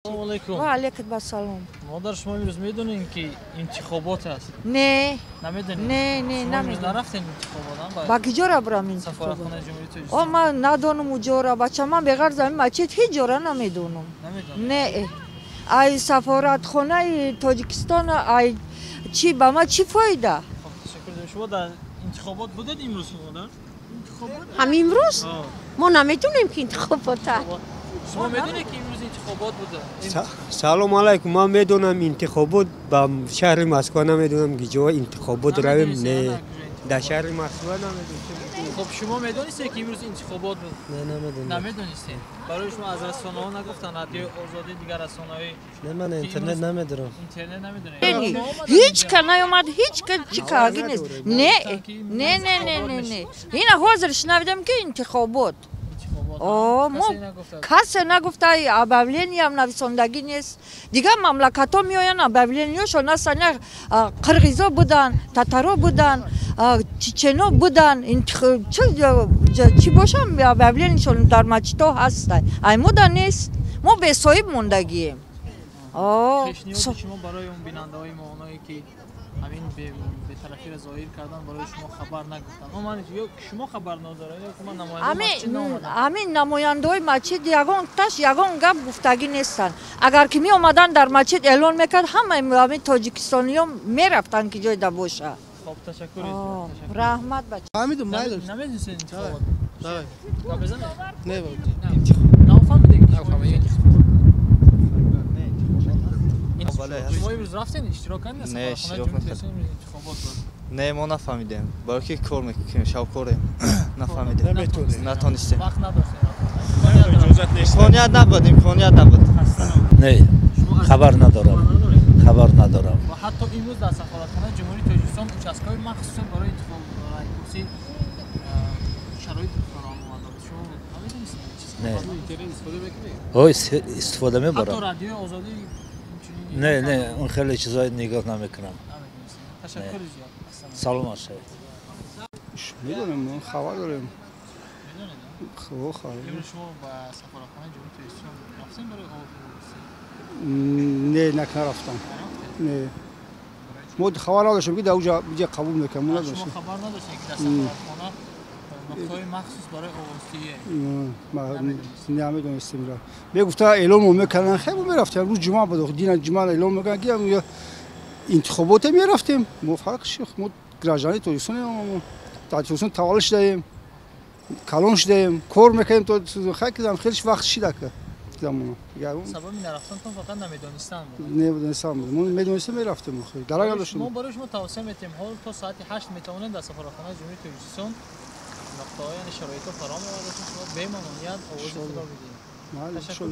السلام علیکم. و علیکم السلام. مادر شما امروز میدونین که انتخابات هست؟ نه نمیدونین؟ نه نه شما امروز نمیدونم. نرفتین انتخابات؟ با کجا را برم این سفارتخانه جمهوری او تاجیکستان. من ندانم اونجا را بچه من بغیر زمین مچید هیچ جا را نمیدونم. نمیدونین؟ نه ای سفارتخانه تاجیکستان ای چی با ما چی فایده؟ خب تشکر دارم. شما در انتخابات بودید امروز مادر؟ همین امروز آه. ما نمیدونیم که انتخابات شما میدونید که امروز انتخابات بوده؟ سلام علیکم. من میدونم انتخابات با شهر مسکو نمیدونم که جا انتخابات رویم نه در شهر مسکو نمیدونم. خب شما میدونید که امروز انتخابات بود؟ نه نمیدونم. نمیدونید؟ برای شما از رسانه‌ها نگفتن رادیو آزادی دیگر رسانه‌های نه من اینترنت نمیدونم. اینترنت نمیدونید؟ هیچ که نیومد هیچ که چی کاری نیست. نه نه نه نه نه نه این حاضر شنیدم که انتخابات ما کسی نگفته ابوالینی هم نویسندگی نیست دیگه مملکت ها میاین ابوالینیشون اصلا قرقیزا بودن تاتارا بودن چچنو بودن چی باشم ابوالینیشون در مچتا هستن ایمودا نیست ما به صاحب موندگیم. پیشنهاد شما برای اون بیننده های ما اونایی که همین به طرفی را ظاهر کردن برای شما خبر نگفتن من شما خبر نداره یا که من نماینده مسجد نامدم همین نماینده های مسجد یگان تاش یگان گپ گفتگی نیستن اگر که می اومدن در مسجد اعلان میکرد همه تاجیکستانی‌ها میرفتن که جای دا باشه. خب تشکر رحمت بچه حمید مایل نمیدونید انتخابات نه بزنه نه نفهمیدید شما امروز رفتین اشتراک کردین؟ نه اشتراک نکردم. نه ما نفهمیدیم برای که کار میکنیم شب کاریم نفهمیدیم نتونستیم وقت نداشتیم امکانیت نبود نه خبر ندارم و حتی امروز در سفارتخانه جمهوری تاجیکستان участкه‌های مخصوص برای انتخاب کرسی شرایط فراهم آورده شما نمی‌دونید نه استفاده میبرم حتی رادیو آزادی نه اون خیلی چیزای نگاه نمیکنم. تشکر زیاد سلام باشه. میدونم خبر داریم خب امروز شما با سفارتخانه جمهوری تاجیکستان رفتین برای نه نرفتم نه ما خبر نداشتم که در اونجا قبول میکنم شما نداشتم خبر نداشتین که در سفارتخانه نقطه‌های مخصوص برای آوازیه ما نمیدونستیم را میگفت اعلام میکنن خیلی میرفتیم روز جمعه بود دین جمعه اعلام میکنن که انتخابات میرفتیم ما فرق شیخ ما گراجانی تاجیکستان تاجیکستان تولش دادیم کلان شدیم کار میکنیم تو خیلی وقت شده که زمان سبب نرفتنتون فقط نمیدونستن بود نمیدونستم ما میدونستیم میرفتیم خیلی درنگ داشتیم ما برای شما توصیه میتیم حال تا ساعت 8 میتونید در سفارتخانه جمهوری تاجیکستان نقطه‌های یعنی شرایط فراهم آورده شما به ممنونیت آواز خدا بدید. تشکر